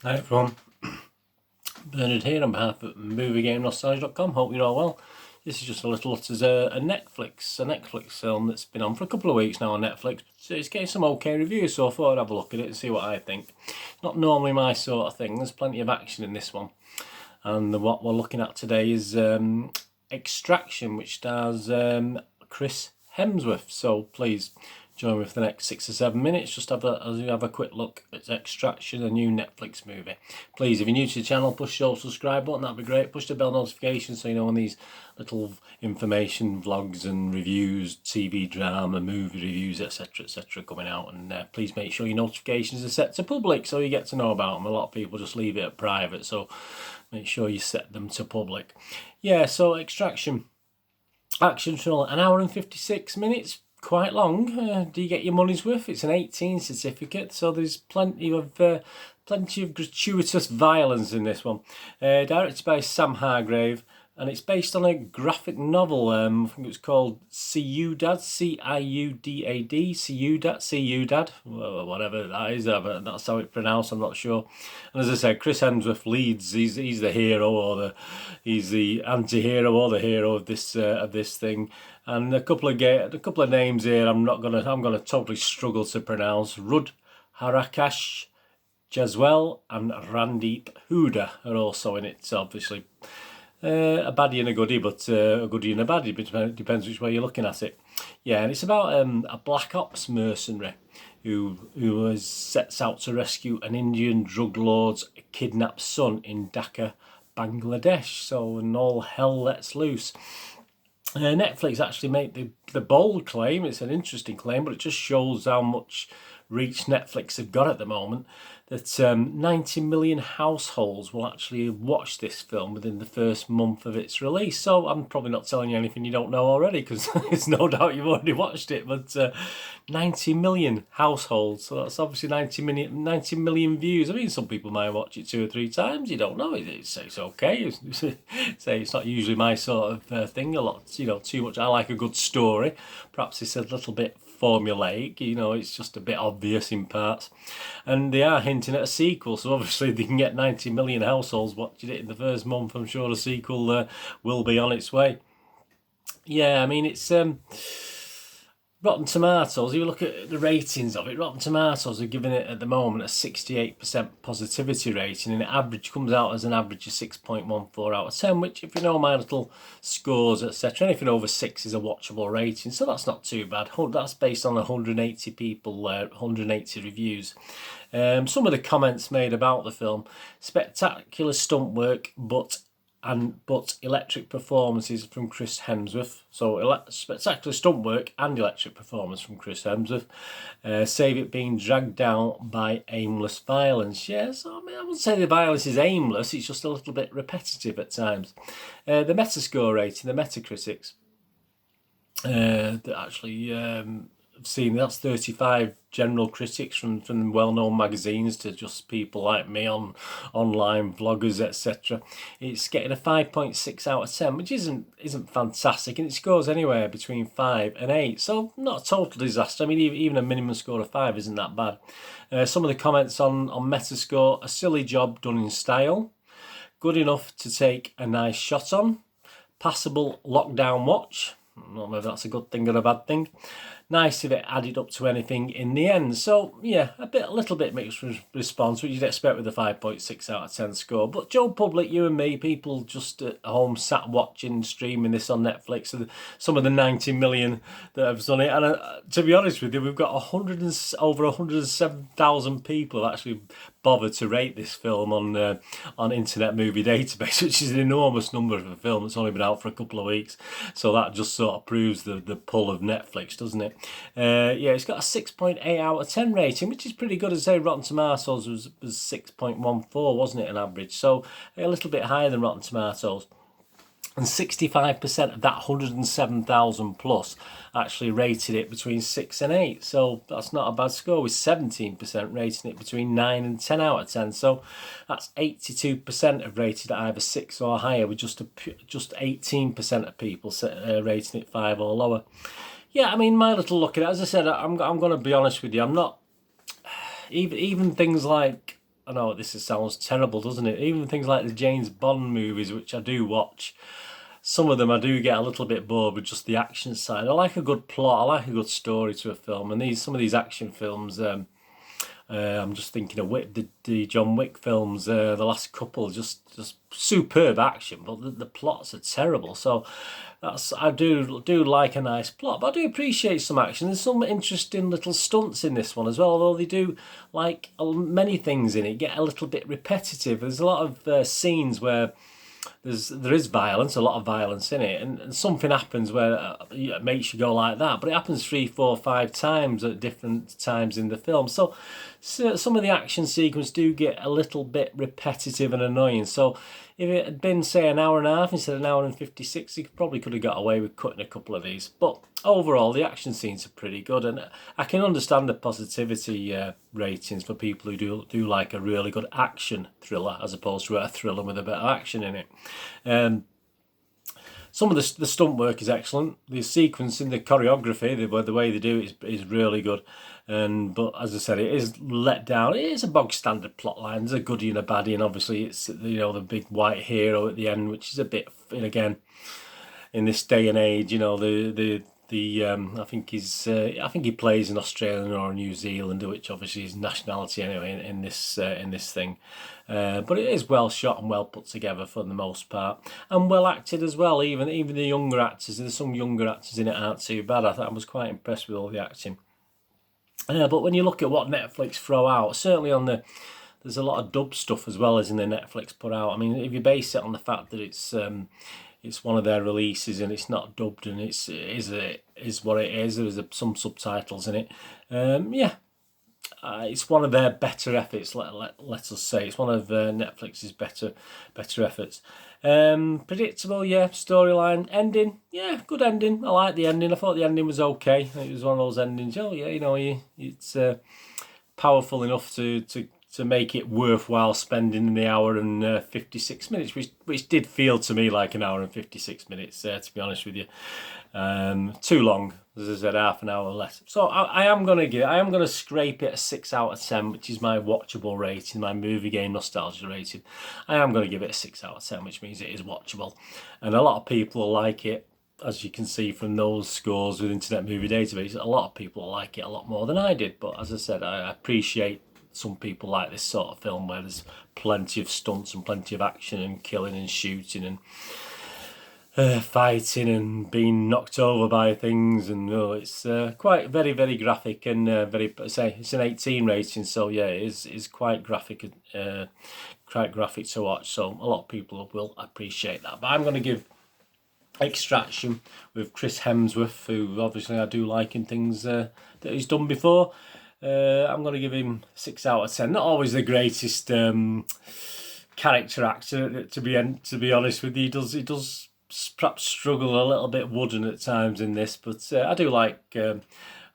Hi everyone, Bernard here on behalf of MovieGameNostalgia.com. Hope you're all well. This is just a little look at a Netflix film that's been on for a couple of weeks now on Netflix. It's getting some okay reviews, so I thought I'd have a look at it and see what I think. Not normally my sort of thing. There's plenty of action in this one, and what we're looking at today is Extraction, which stars Chris Hemsworth. So please join me for the next 6 or 7 minutes. Just have a quick look at Extraction, a new Netflix movie. Please, if you're new to the channel, push the subscribe button, that'd be great. Push the bell notification so you know when these little information vlogs and reviews, TV drama, movie reviews, etc, coming out. And please make sure your notifications are set to public so you get to know about them. A lot of people just leave it at private, so make sure you set them to public. Yeah, so Extraction, action thriller, an hour and 56 minutes. Quite long. Do you get your money's worth? It's an 18 certificate, so there's plenty of gratuitous violence in this one. Directed by Sam Hargrave, and it's based on a graphic novel. I think it was called Ciudad, C-I-U-D-A-D, Ciudad, whatever that is. That's how it's pronounced. I'm not sure. And as I said, Chris Hemsworth leads. He's the hero, or he's the anti-hero, or the hero of this thing. And a couple of names here I'm gonna totally struggle to pronounce. Rud Harakash, Jaswell, and Randeep Hooda are also in it. So obviously a baddie and a goodie, but a goodie and a baddie, but depends which way you're looking at it. Yeah, and it's about a black ops mercenary who sets out to rescue an Indian drug lord's kidnapped son in Dhaka, Bangladesh. So, and all hell lets loose. Netflix actually made the bold claim. It's an interesting claim, but it just shows how much reach Netflix have got at the moment, that 90 million households will actually watch this film within the first month of its release. So I'm probably not telling you anything you don't know already, because it's no doubt you've already watched it, but 90 million households, so that's obviously 90 million views. I mean, some people might watch it 2 or 3 times, you don't know, it's okay. Say it's not usually my sort of thing, a lot, too much. I like a good story. Perhaps it's a little bit formulaic, it's just a bit obvious in parts, and they are hinting at a sequel, so obviously they can get 90 million households watching it in the first month. I'm sure a sequel will be on its way. Yeah, I mean, it's Rotten Tomatoes, if you look at the ratings of it, Rotten Tomatoes are giving it at the moment a 68% positivity rating, and it comes out as an average of 6.14 out of 10, which, if you know my little scores, etc., anything over 6 is a watchable rating, so that's not too bad. That's based on 180 people, 180 reviews. Some of the comments made about the film: spectacular stunt work, but electric performances from Chris Hemsworth. So spectacular stunt work and electric performance from Chris Hemsworth. Save it being dragged down by aimless violence. Yeah, so I mean, I wouldn't say the violence is aimless, it's just a little bit repetitive at times. The Metascore rating, the Metacritics, that actually I've seen, that's 35 general critics from well-known magazines to just people like me on online vloggers, etc. It's getting a 5.6 out of 10, which isn't fantastic, and it scores anywhere between 5 and 8, so not a total disaster. I mean, even a minimum score of 5 isn't that bad. Some of the comments on Metascore: a silly job done in style, good enough to take a nice shot on, passable lockdown watch. I don't know whether that's a good thing or a bad thing. Nice if it added up to anything in the end. So yeah, a little bit mixed response, which you'd expect with a 5.6 out of 10 score. But Joe Public, you and me, people just at home sat watching, streaming this on Netflix, and some of the 90 million that have done it. And to be honest with you, we've got over 107,000 people have actually bothered to rate this film on Internet Movie Database, which is an enormous number of a film that's only been out for a couple of weeks. So that just sort of proves the pull of Netflix, doesn't it? Yeah, it's got a 6.8 out of 10 rating, which is pretty good. As I say, Rotten Tomatoes was 6.14, wasn't it, an average? So a little bit higher than Rotten Tomatoes. And 65% of that 107,000 plus actually rated it between 6 and 8. So that's not a bad score, with 17% rating it between 9 and 10 out of 10. So that's 82% have rated it either 6 or higher, with just 18% of people rating it 5 or lower. Yeah, I mean, my little look at it, as I said, I'm going to be honest with you, I'm not, even things like I know this sounds terrible, doesn't it? Even things like the James Bond movies, which I do watch, some of them I do get a little bit bored with just the action side. I like a good plot, I like a good story to a film, and some of these action films, I'm just thinking of the John Wick films, the last couple, just superb action, but the plots are terrible. So I do like a nice plot, but I do appreciate some action. There's some interesting little stunts in this one as well, although they do, like many things in it, get a little bit repetitive. There's a lot of scenes where there is violence, a lot of violence in it, and something happens where it makes you go like that, but it happens 3, 4, 5 times at different times in the film. So some of the action sequences do get a little bit repetitive and annoying. So if it had been, say, an hour and a half instead of an hour and 56, you probably could have got away with cutting a couple of these. But overall, the action scenes are pretty good, and I can understand the positivity ratings for people who do like a really good action thriller as opposed to a thriller with a bit of action in it. Some of the stunt work is excellent. The sequencing, the choreography, the way they do it is really good. But as I said, it is let down. It is a bog standard plot line. There's a goodie and a baddie, and obviously it's the big white hero at the end, which is a bit, and again, in this day and age, I think he plays in Australia or New Zealand, which obviously is nationality anyway in this thing. But it is well shot and well put together for the most part, and well acted as well. Even the younger actors, there's some younger actors in it aren't too bad. I was quite impressed with all the acting. But when you look at what Netflix throw out, certainly there's a lot of dub stuff as well as in the Netflix put out. I mean, if you base it on the fact that it's one of their releases and it's not dubbed and it is what it is. There's some subtitles in it. It's one of their better efforts. Let us say it's one of Netflix's better efforts. Predictable, yeah. Storyline, ending, yeah, good ending. I like the ending. I thought the ending was okay. It was one of those endings. Oh yeah, it's powerful enough to make it worthwhile spending the hour and 56 minutes, which did feel to me like an hour and 56 minutes, to be honest with you. Too long, as I said, half an hour less. So I am going to scrape it a 6 out of 10, which is my watchable rating, my movie game nostalgia rating. I am going to give it a 6 out of 10, which means it is watchable. And a lot of people like it, as you can see from those scores with Internet Movie Database. A lot of people like it a lot more than I did. But as I said, I appreciate some people like this sort of film where there's plenty of stunts and plenty of action and killing and shooting and fighting and being knocked over by things, and it's quite very, very graphic and it's an 18 rating, so yeah, it is quite graphic to watch. So a lot of people will appreciate that. But I'm going to give Extraction with Chris Hemsworth, who obviously I do like in things that he's done before. I'm going to give him 6 out of 10. Not always the greatest character actor, to be honest with you. He does perhaps struggle a little bit wooden at times in this, but I do like. I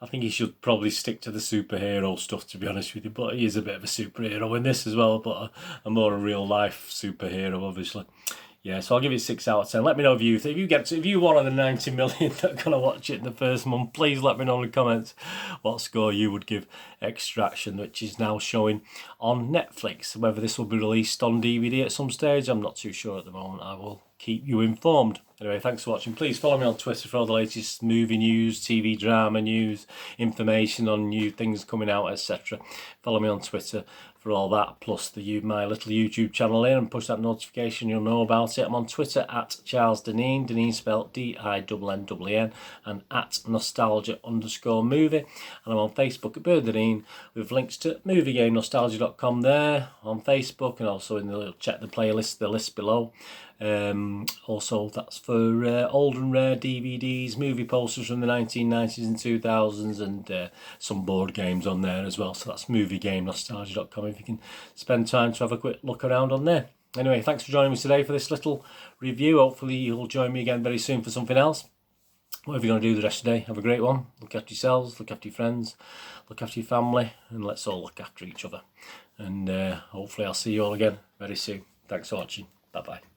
think he should probably stick to the superhero stuff, to be honest with you. But he is a bit of a superhero in this as well, but a more real life superhero, obviously. Yeah, so I'll give it 6 out of 10. Let me know if you're one of the 90 million that are going to watch it in the first month, please let me know in the comments what score you would give Extraction, which is now showing on Netflix. Whether this will be released on DVD at some stage, I'm not too sure at the moment. I will keep you informed. Anyway, thanks for watching. Please follow me on Twitter for all the latest movie news, TV drama news, information on new things coming out, etc. Follow me on Twitter for all that, plus my little YouTube channel here, and push that notification, you'll know about it. I'm on Twitter at Charles Deneen, Deneen spelled DINNN, and at nostalgia_movie. And I'm on Facebook at Bird Deneen, with links to moviegamenostalgia.com there on Facebook, and also check the playlist, the list below. Also, that's for old and rare DVDs, movie posters from the 1990s and 2000s, and some board games on there as well. So that's moviegamenostalgia.com if you can spend time to have a quick look around on there. Anyway, thanks for joining me today for this little review. Hopefully you'll join me again very soon for something else. Whatever you're going to do the rest of the day, have a great one. Look after yourselves, look after your friends, look after your family, and let's all look after each other. And hopefully I'll see you all again very soon. Thanks for watching. Bye-bye.